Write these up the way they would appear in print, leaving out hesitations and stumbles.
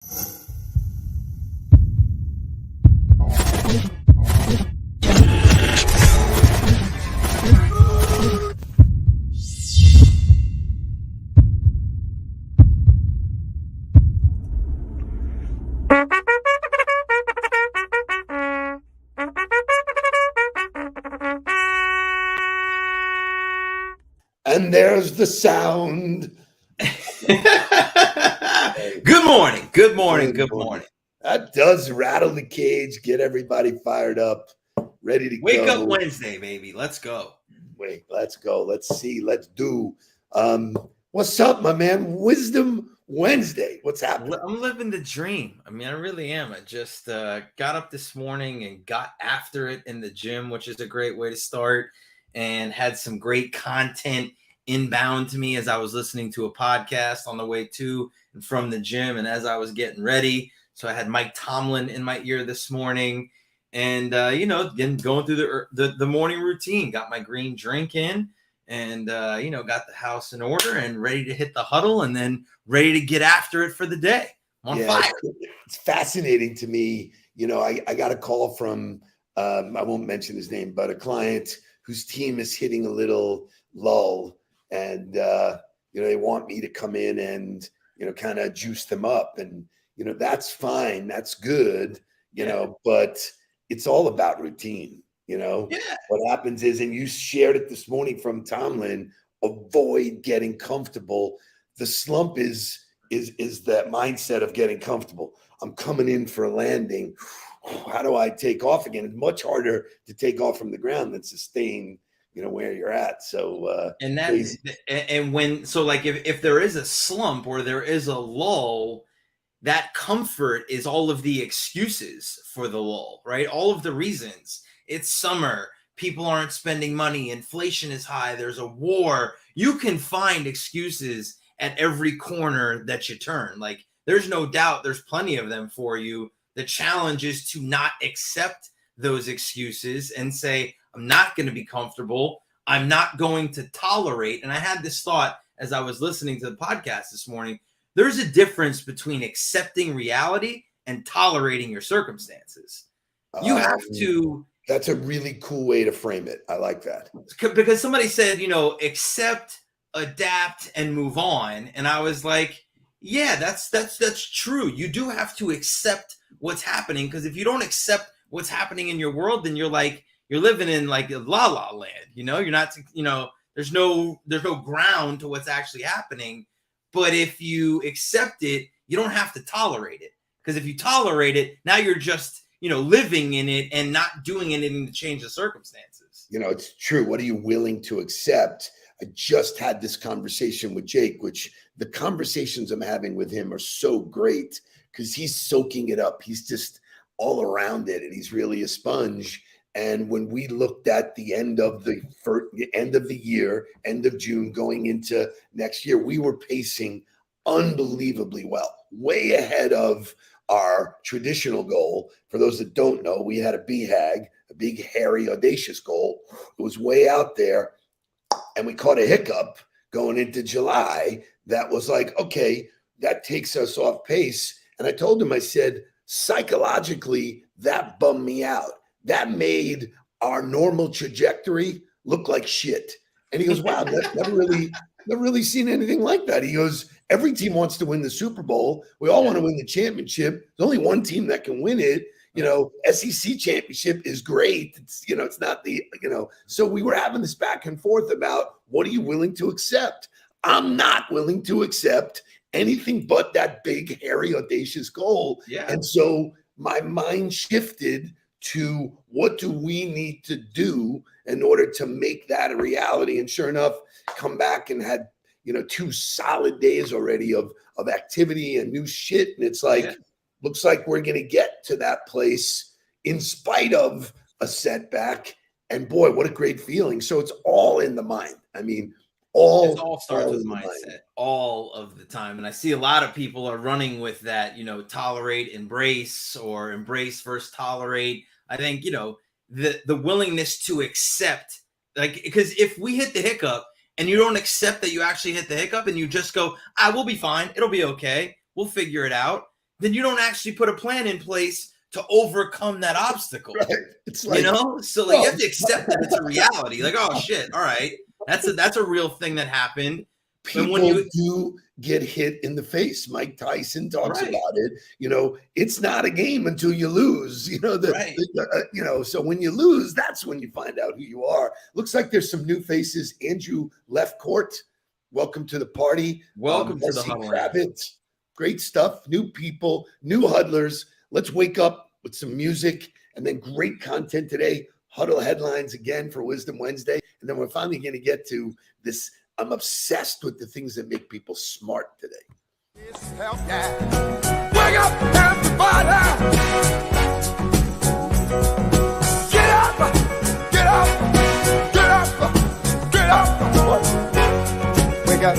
And there's the sound. Good morning. Good morning. Good morning. That does rattle the cage, get everybody fired up, ready to Wake go. up Wednesday, baby. Let's go. Wait, let's go. Let's see. Let's do. What's up, my man? Wisdom Wednesday. What's happening? I'm living the dream. I mean, I really am. I just got up this morning and got after it in the gym, which is a great way to start, and had some great content inbound to me as I was listening to a podcast on the way to and from the gym and as I was getting ready. So I had Mike Tomlin in my ear this morning, and then going through the morning routine, got my green drink in, and got the house in order and ready to hit the huddle, and then ready to get after it for the day. I'm on fire. It's fascinating to me. I got a call from I won't mention his name, but a client whose team is hitting a little lull, and they want me to come in and kind of juice them up, and that's fine, that's good, but it's all about routine. What happens is, and you shared it this morning from Tomlin, avoid getting comfortable. The slump is that mindset of getting comfortable. I'm coming in for a landing. How do I take off again? It's much harder to take off from the ground than sustain where you're at. So if there is a slump or there is a lull, that comfort is all of the excuses for the lull, right? All of the reasons. It's summer, people aren't spending money, inflation is high, there's a war. You can find excuses at every corner that you turn. Like, there's no doubt there's plenty of them for you. The challenge is to not accept those excuses and say, I'm not going to be comfortable. I'm not going to tolerate. And I had this thought as I was listening to the podcast this morning. There's a difference between accepting reality and tolerating your circumstances. You have to. That's a really cool way to frame it. I like that. Because somebody said, accept, adapt, and move on. And I was like, yeah, that's true. You do have to accept what's happening, because if you don't accept what's happening in your world, then you're living in like a la land. You're not, there's no ground to what's actually happening. But if you accept it, you don't have to tolerate it. Because if you tolerate it, now you're just, living in it and not doing anything to change the circumstances. It's true. What are you willing to accept? I just had this conversation with Jake, which the conversations I'm having with him are so great because he's soaking it up. He's just all around it, and he's really a sponge. And when we looked at the end of the year, end of June, going into next year, we were pacing unbelievably well, way ahead of our traditional goal. For those that don't know, we had a BHAG, a big, hairy, audacious goal. It was way out there, and we caught a hiccup going into July that was like, okay, that takes us off pace. And I told him, I said, psychologically, that bummed me out. That made our normal trajectory look like shit. And he goes, wow, never really seen anything like that. He goes, every team wants to win the Super Bowl. We all want to win the championship. There's only one team that can win it. SEC championship is great. It's not the, so we were having this back and forth about, what are you willing to accept? I'm not willing to accept anything but that big, hairy, audacious goal. Yeah. And so my mind shifted to, what do we need to do in order to make that a reality? And sure enough, come back and had, 2 solid days already of activity and new shit. And it's like, looks like we're going to get to that place in spite of a setback. And boy, what a great feeling. So it's all in the mind. I mean, it all starts with mindset all of the time. And I see a lot of people are running with that, tolerate, embrace, or embrace versus tolerate. I think, the willingness to accept, like, because if we hit the hiccup and you don't accept that you actually hit the hiccup and you just go, we'll be fine, it'll be okay, we'll figure it out, then you don't actually put a plan in place to overcome that obstacle. Right. It's like, So like you have to accept that it's a reality. Like, oh shit, all right, that's a real thing that happened. people do get hit in the face. Mike Tyson talks Right. about it. It's not a game until you lose. Right. So when you lose, that's when you find out who you are. Looks like there's some new faces. Andrew left court. Welcome to the party. Welcome to the Leslie Huddle. Kravitz. Great stuff. New people, new huddlers. Let's wake up with some music and then great content today. Huddle headlines again for Wisdom Wednesday. And then we're finally going to get to this. I'm obsessed with the things that make people smart today. Wake up, everybody! Get up! Get up! Get up! Get up! Wake up!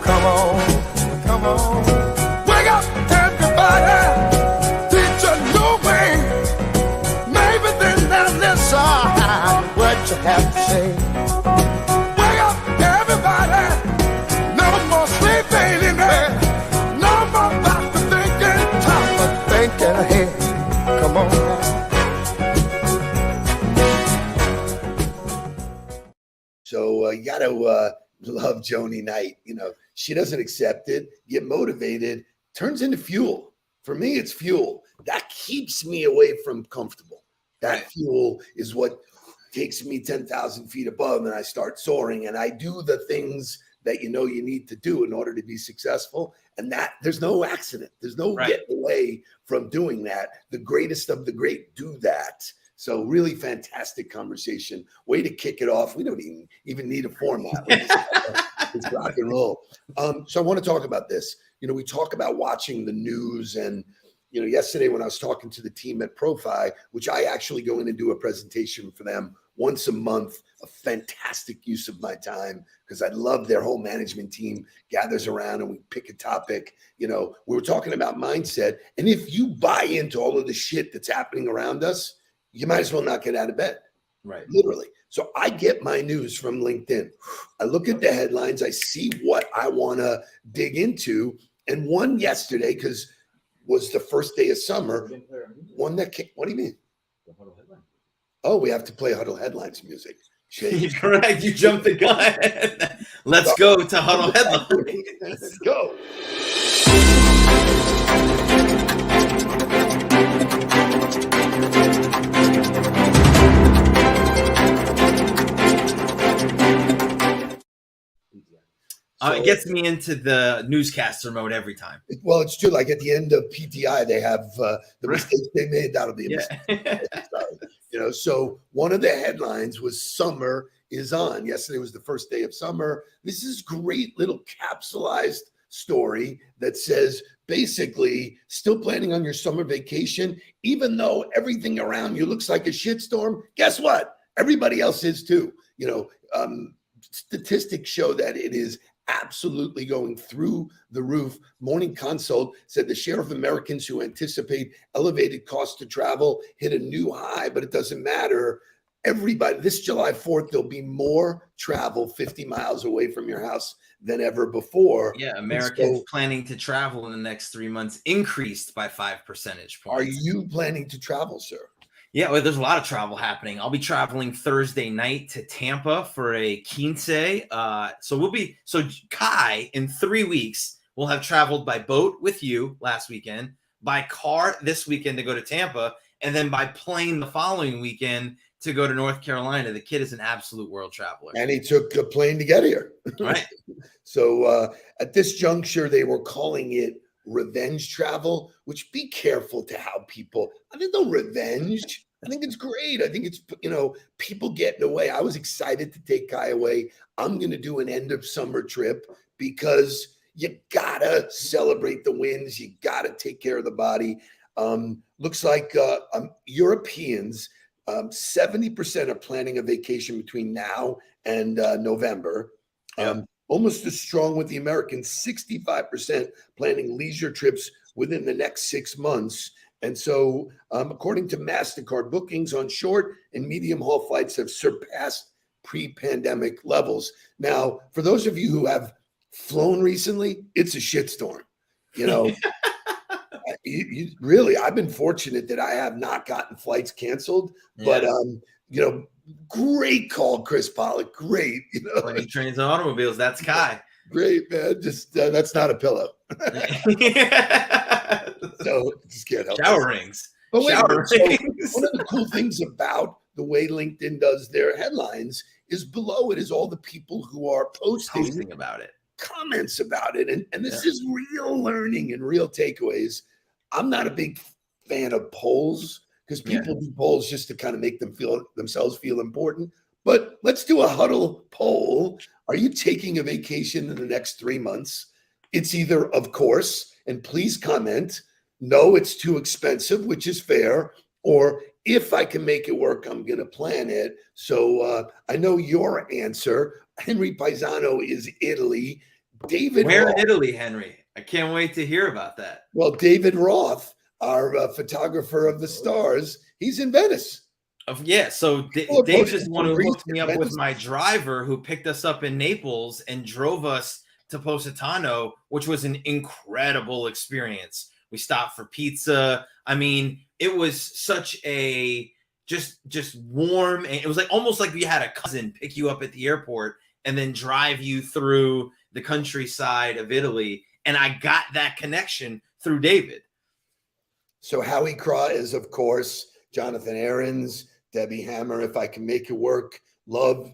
Come on! Come on! Wake up, everybody! Teach a new way. Maybe then they'll listen what you have to say. Come on. So you got to love Joni Knight. She doesn't accept it, get motivated, turns into fuel. For me, it's fuel. That keeps me away from comfortable. That fuel is what takes me 10,000 feet above and I start soaring and I do the things that you need to do in order to be successful. And that there's no accident. There's no getting away from doing that. The greatest of the great do that. So really fantastic conversation. Way to kick it off. We don't even need a format. It's rock and roll. So I want to talk about this. We talk about watching the news and, yesterday when I was talking to the team at Profi, which I actually go in and do a presentation for them once a month, a fantastic use of my time because I love their whole management team gathers around and we pick a topic. We were talking about mindset. And if you buy into all of the shit that's happening around us, you might as well not get out of bed. Right. Literally. So I get my news from LinkedIn. I look at the headlines. I see what I want to dig into. And one yesterday, because was the first day of summer, one that came, what do you mean? Oh, we have to play Huddle Headlines music. Correct. You jumped the gun. Let's go to Huddle Headlines. Let's go. It gets me into the newscaster mode every time. Well, it's true. Like at the end of PTI, they have the mistakes they made. That'll be a mistake. So one of the headlines was summer is on. Yesterday was the first day of summer. This is great little capsulized story that says basically still planning on your summer vacation, even though everything around you looks like a shitstorm. Guess what? Everybody else is too. Statistics show that it is absolutely going through the roof. Morning Consult said the share of Americans who anticipate elevated costs to travel hit a new high, but it doesn't matter. Everybody, this July 4th, there'll be more travel 50 miles away from your house than ever before. Yeah, Americans planning to travel in the next 3 months increased by 5 percentage points. Are you planning to travel, sir? Yeah, well, there's a lot of travel happening. I'll be traveling Thursday night to Tampa for a quince. So Kai, in 3 weeks, will have traveled by boat with you last weekend, by car this weekend to go to Tampa, and then by plane the following weekend to go to North Carolina. The kid is an absolute world traveler. And he took a plane to get here. Right. So at this juncture, they were calling it revenge travel, which be careful to how people, I think no revenge. I think it's great. I think it's, people getting away. I was excited to take Kai away. I'm going to do an end of summer trip because you got to celebrate the wins. You got to take care of the body. Looks like Europeans, 70% are planning a vacation between now and November. Almost as strong with the Americans, 65% planning leisure trips within the next 6 months. And so, according to MasterCard, bookings on short and medium haul flights have surpassed pre-pandemic levels. Now, for those of you who have flown recently, it's a shitstorm. Really, I've been fortunate that I have not gotten flights canceled, but you know, great call, Chris Pollock. Great, you know, Plane, trains, and automobiles. That's Kai. great, man. Just that's not a pillow. So just can't help Shower it. rings. But wait, Shower so rings. one of the cool things about the way LinkedIn does their headlines is below it is all the people who are posting about it. comments about it. And this is real learning and real takeaways. I'm not a big fan of polls because people do polls just to kind of make themselves feel important. But let's do a Huddle poll. Are you taking a vacation in the next 3 months? It's either, of course, and please comment, no, it's too expensive, which is fair, or if I can make it work, I'm going to plan it. So I know your answer. Henry Paisano is Italy. David Where Roth, in Italy, Henry? I can't wait to hear about that. well, David Roth, our photographer of the stars, he's in Venice. Yeah, so Dave's just the one who hooked me up with my driver who picked us up in Naples and drove us to Positano, which was an incredible experience. We stopped for pizza. I mean, it was such a just warm, and it was like almost like we had a cousin pick you up at the airport and then drive you through the countryside of Italy. And I got that connection through David. So Howie Craw is, of course, Jonathan Aarons, Debbie Hammer. If I can make it work, love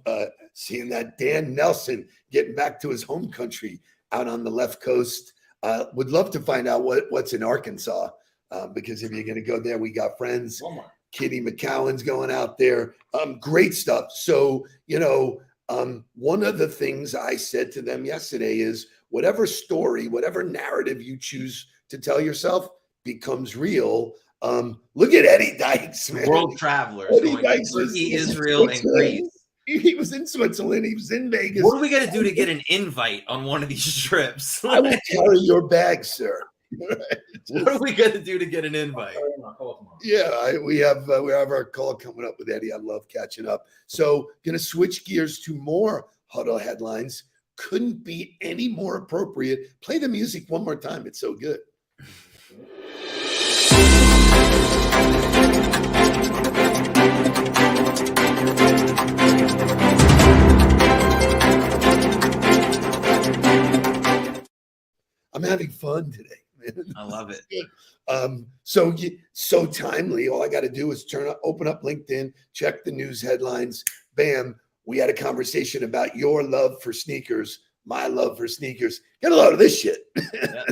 seeing that. Dan Nelson getting back to his home country out on the left coast. Would love to find out what's in Arkansas because if you're going to go there, we got friends. Kitty McCowan's going out there. Great stuff. So, you know, one of the things I said to them yesterday is whatever story, whatever narrative you choose to tell yourself becomes real. Look at Eddie Dykes, man. World travelers. Eddie Dykes Turkey, Israel, and Greece. He was in Switzerland. He was in Vegas. What are we going to do to get an invite on one of these trips? I will carry your bag, sir. What are we going to do to get an invite? Yeah, we have our call coming up with Eddie. I love catching up. So going to switch gears to more Huddle headlines. Couldn't be any more appropriate. Play the music one more time. It's so good. I'm having fun today, man. I love it. So timely. All I got to do is open up LinkedIn, check the news headlines. Bam. We had a conversation about your love for sneakers, my love for sneakers. Get a load of this shit. Yeah.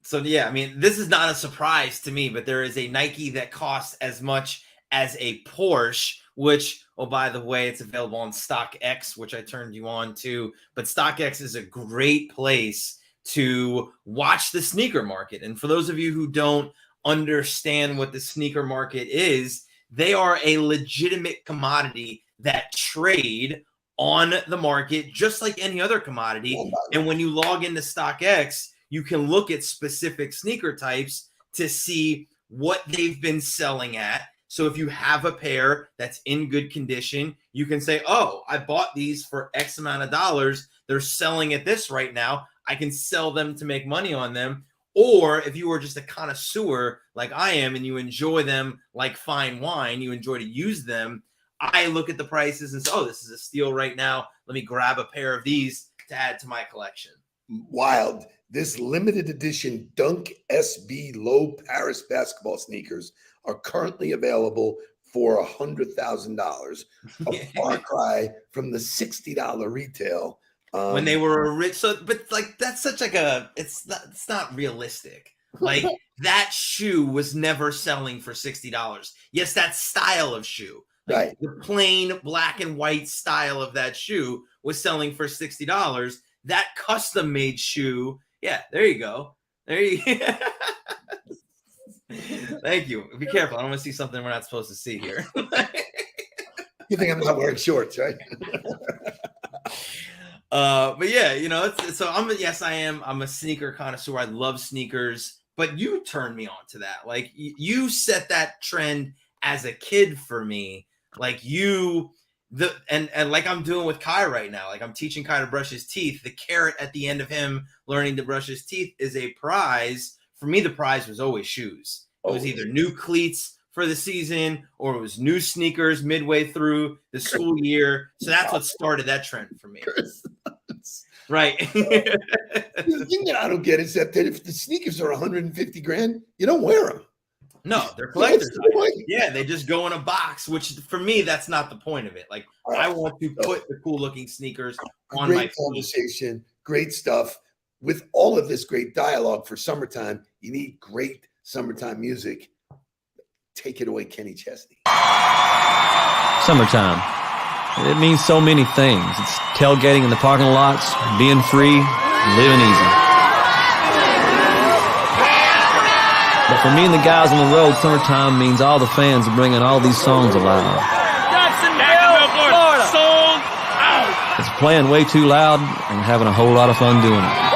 So, yeah, I mean, this is not a surprise to me, but there is a Nike that costs as much as a Porsche, which, oh, by the way, it's available on StockX, which I turned you on to. But StockX is a great place to watch the sneaker market. And for those of you who don't understand what the sneaker market is, they are a legitimate commodity that trade on the market just like any other commodity. And when you log into StockX, you can look at specific sneaker types to see what they've been selling at. So if you have a pair that's in good condition, you can say, oh, I bought these for X amount of dollars. They're selling at this right now. I can sell them to make money on them. Or if you were just a connoisseur like I am and you enjoy them like fine wine, you enjoy to use them, I look at the prices and say, oh, this is a steal right now. Let me grab a pair of these to add to my collection. Wild. This limited edition Dunk SB Low Paris basketball sneakers are currently available for $100,000, a far cry from the $60 retail. When they were a rich, but like that's such like it's not realistic. Like that shoe was never selling for $60. Yes, that style of shoe, like right? The plain black and white style of that shoe was selling for $60. That custom made shoe, yeah, there you go. There you go. Thank you. Be careful. I don't want to see something we're not supposed to see here. You think I'm not wearing shorts, right? But yeah, you know, I am. I'm a sneaker connoisseur. I love sneakers, but you turned me on to that. Like you set that trend as a kid for me. Like and like I'm doing with Kai right now. Like I'm teaching Kai to brush his teeth. The carrot at the end of him learning to brush his teeth is a prize For me, the prize was always shoes. It was either new cleats for the season or it was new sneakers midway through the school year. So that's what started that trend for me. Right. The thing that I don't get is that if the sneakers are 150 grand, you don't wear them. No, they're collector's items. Yeah, they just go in a box, which for me, that's not the point of it. Like, I want to put the cool looking sneakers on my conversation. Great stuff. With all of this great dialogue for summertime, you need great summertime music. Take it away, Kenny Chesney. Summertime. It means so many things. It's tailgating in the parking lots, being free, living easy. But for me and the guys on the road, summertime means all the fans are bringing all these songs alive. Jacksonville, Florida. Sold out. It's playing way too loud and having a whole lot of fun doing it.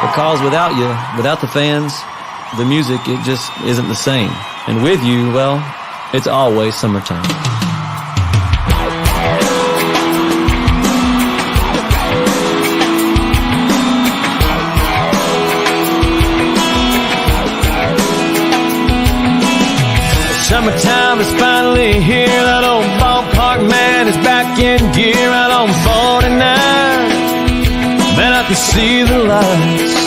Because without you, without the fans, the music, it just isn't the same. And with you, well, it's always summertime. Summertime is finally here. That old ballpark man is back in gear out on 49. Man, I can see the lights.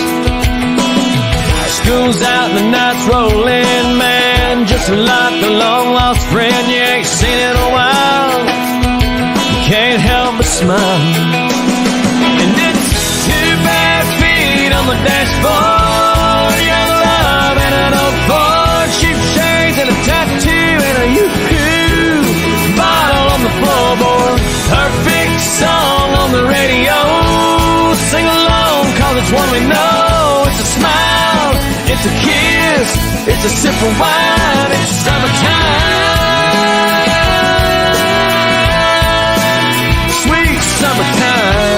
School's out and the night's rolling, man. Just like a long lost friend you ain't seen in a while. You can't help but smile. And it's two bare feet on the dashboard. Young love and an old Ford, cheap shades and a tattoo and a yoo-hoo bottle on the floorboard. Perfect song on the radio. Sing along, cause it's one we know. It's a smile, it's a kiss, it's a sip of wine. It's summertime, sweet summertime.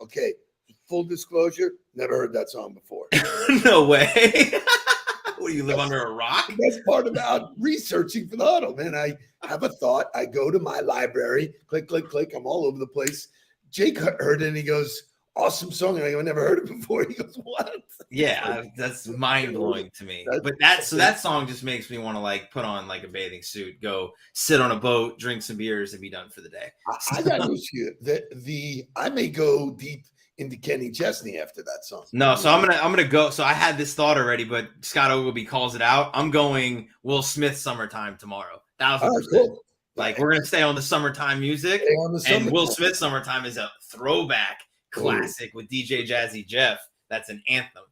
Okay, full disclosure, never heard that song before. No way. What, do you live under a rock? The best part about researching for the Huddle, man, I have a thought. I go to my library, click, click, click. I'm all over the place. Jake heard it and he goes, awesome song. And I go, I never heard it before. He goes, what? Yeah, that's mind blowing to me. But that song just makes me want to like put on like a bathing suit, go sit on a boat, drink some beers, and be done for the day. I got news for you. I may go deep into Kenny Chesney after that song. No, so I'm gonna go. So I had this thought already, but Scott Ogilvie calls it out. I'm going Will Smith Summertime tomorrow. 1,000%. Cool. Like we're gonna stay on the summertime music, and Will Smith Summertime is a throwback classic with DJ Jazzy Jeff. That's an anthem.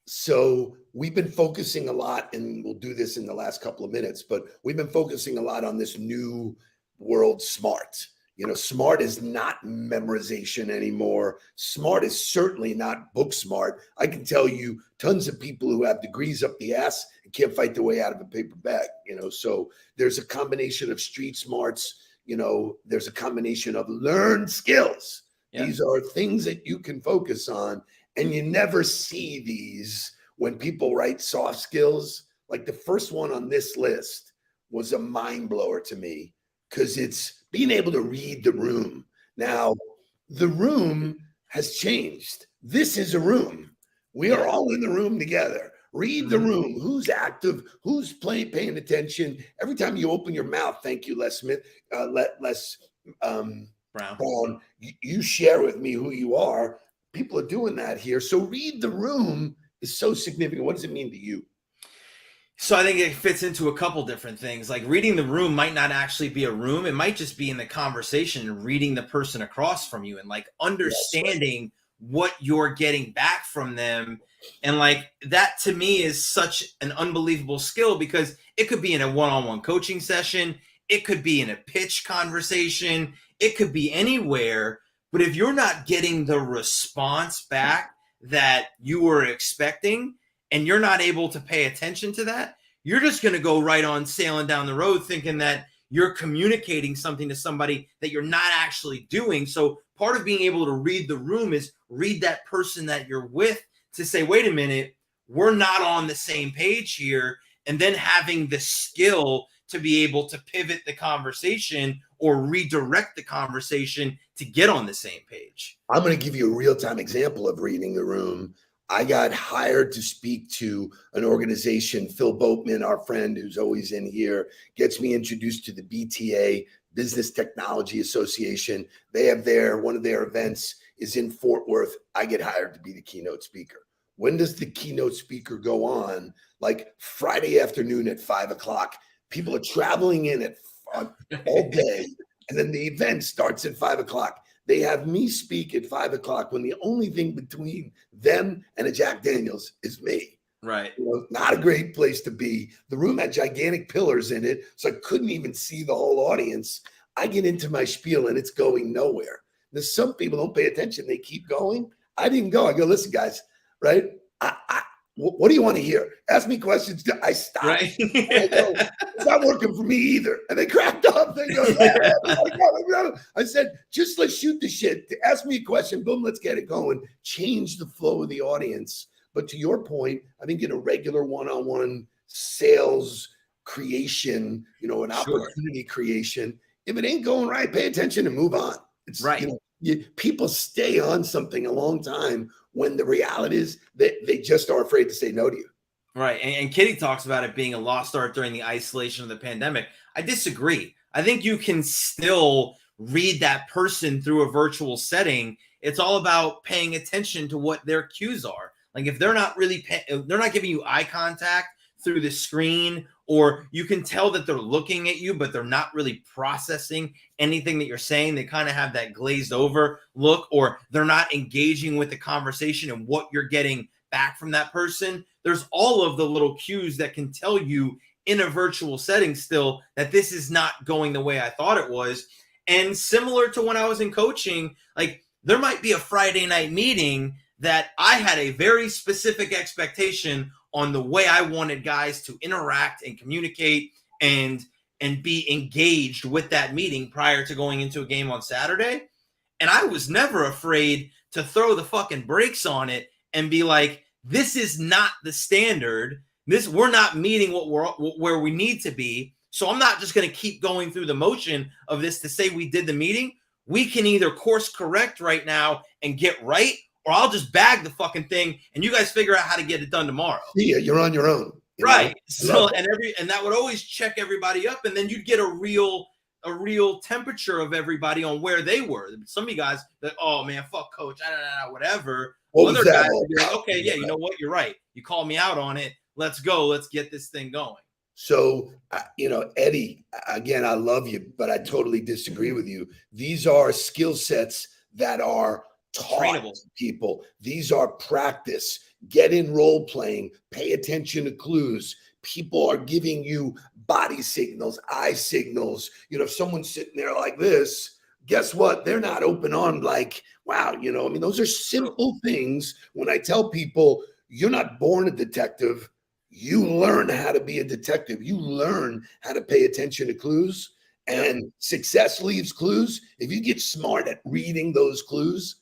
So we've been focusing a lot, and we'll do this in the last couple of minutes, but we've been focusing a lot on this new world SMART. You know, SMART is not memorization anymore. SMART is certainly not book smart. I can tell you tons of people who have degrees up the ass and can't fight their way out of a paper bag, you know. So there's a combination of street smarts, you know, there's a combination of learned skills. Yeah. These are things that you can focus on, and you never see these when people write soft skills. Like the first one on this list was a mind blower to me, because it's being able to read the room. Now, the room has changed. This is a room. We are all in the room together. Read the room. Who's active? Who's paying attention? Every time you open your mouth, thank you, Les Smith, Les Brown, you share with me who you are. People are doing that here. So read the room is so significant. What does it mean to you? So I think it fits into a couple different things. Like reading the room might not actually be a room. It might just be in the conversation and reading the person across from you and like understanding what you're getting back from them. And like that to me is such an unbelievable skill, because it could be in a one-on-one coaching session. It could be in a pitch conversation. It could be anywhere. But if you're not getting the response back that you were expecting, and you're not able to pay attention to that, you're just going to go right on sailing down the road thinking that you're communicating something to somebody that you're not actually doing. So part of being able to read the room is read that person that you're with to say, wait a minute, we're not on the same page here. And then having the skill to be able to pivot the conversation or redirect the conversation to get on the same page. I'm going to give you a real-time example of reading the room. I got hired to speak to an organization. Phil Boatman, our friend who's always in here, gets me introduced to the BTA, Business Technology Association. They have one of their events is in Fort Worth. I get hired to be the keynote speaker. When does the keynote speaker go on? Like Friday afternoon at 5 o'clock. People are traveling in at all day, and then the event starts at 5 o'clock. They have me speak at 5 o'clock when the only thing between them and a Jack Daniels is me. Right. Not a great place to be. The room had gigantic pillars in it, so I couldn't even see the whole audience. I get into my spiel and it's going nowhere. There's some people don't pay attention. They keep going. I didn't go. I go, listen, guys, right? What do you want to hear? Ask me questions. I stop. Right. I go, it's not working for me either. And they cracked up. They go, I said, just let's shoot the shit. Ask me a question. Boom, let's get it going. Change the flow of the audience. But to your point, I think in a regular one-on-one sales creation, an opportunity creation, if it ain't going right, pay attention and move on. It's right. People stay on something a long time when the reality is that they just are afraid to say no to you. Right. And Kitty talks about it being a lost art during the isolation of the pandemic. I disagree. I think you can still read that person through a virtual setting. It's all about paying attention to what their cues are. Like if they're not really, they're not giving you eye contact through the screen, or you can tell that they're looking at you, but they're not really processing anything that you're saying. They kind of have that glazed over look, or they're not engaging with the conversation and what you're getting back from that person. There's all of the little cues that can tell you in a virtual setting still that this is not going the way I thought it was. And similar to when I was in coaching, like there might be a Friday night meeting that I had a very specific expectation on the way I wanted guys to interact and communicate and be engaged with that meeting prior to going into a game on Saturday. And I was never afraid to throw the fucking brakes on it and be like, this is not the standard. We're not meeting where we need to be. So I'm not just going to keep going through the motion of this to say we did the meeting. We can either course correct right now and get right, or I'll just bag the fucking thing and you guys figure out how to get it done tomorrow. Yeah, you're on your own. Right. So and that would always check everybody up, and then you'd get a real temperature of everybody on where they were. Some of you guys that, oh man, fuck coach, whatever. Other guys would be like, okay, yeah, you know what? You're right. You called me out on it. Let's go. Let's get this thing going. So, Eddie, again, I love you, but I totally disagree with you. These are skill sets that are taught to people. These are practice. Get in role playing. Pay attention to clues. People are giving you body signals, eye signals. If someone's sitting there like this, guess what? They're not open armed like, wow, those are simple things. When I tell people, you're not born a detective, you learn how to be a detective. You learn how to pay attention to clues, and success leaves clues. If you get smart at reading those clues,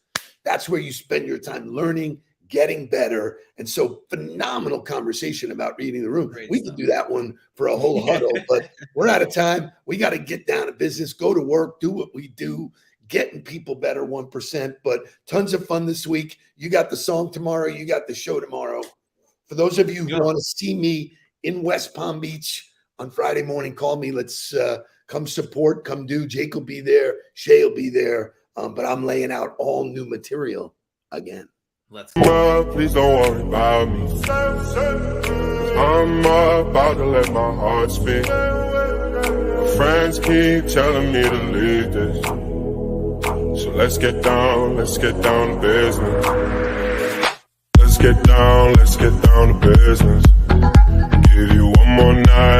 that's where you spend your time learning, getting better. And so phenomenal conversation about reading the room. We could do that one for a whole huddle, but we're out of time. We got to get down to business, go to work, do what we do, getting people better 1%. But tons of fun this week. You got the song tomorrow. You got the show tomorrow. For those of you who want to see me in West Palm Beach on Friday morning, call me. Let's come support, come do. Jake will be there. Shay will be there. But I'm laying out all new material again. Let's go. Please don't worry about me. I'm about to let my heart speak. My friends keep telling me to leave this. So let's get down to business. Let's get down to business. Give you one more night.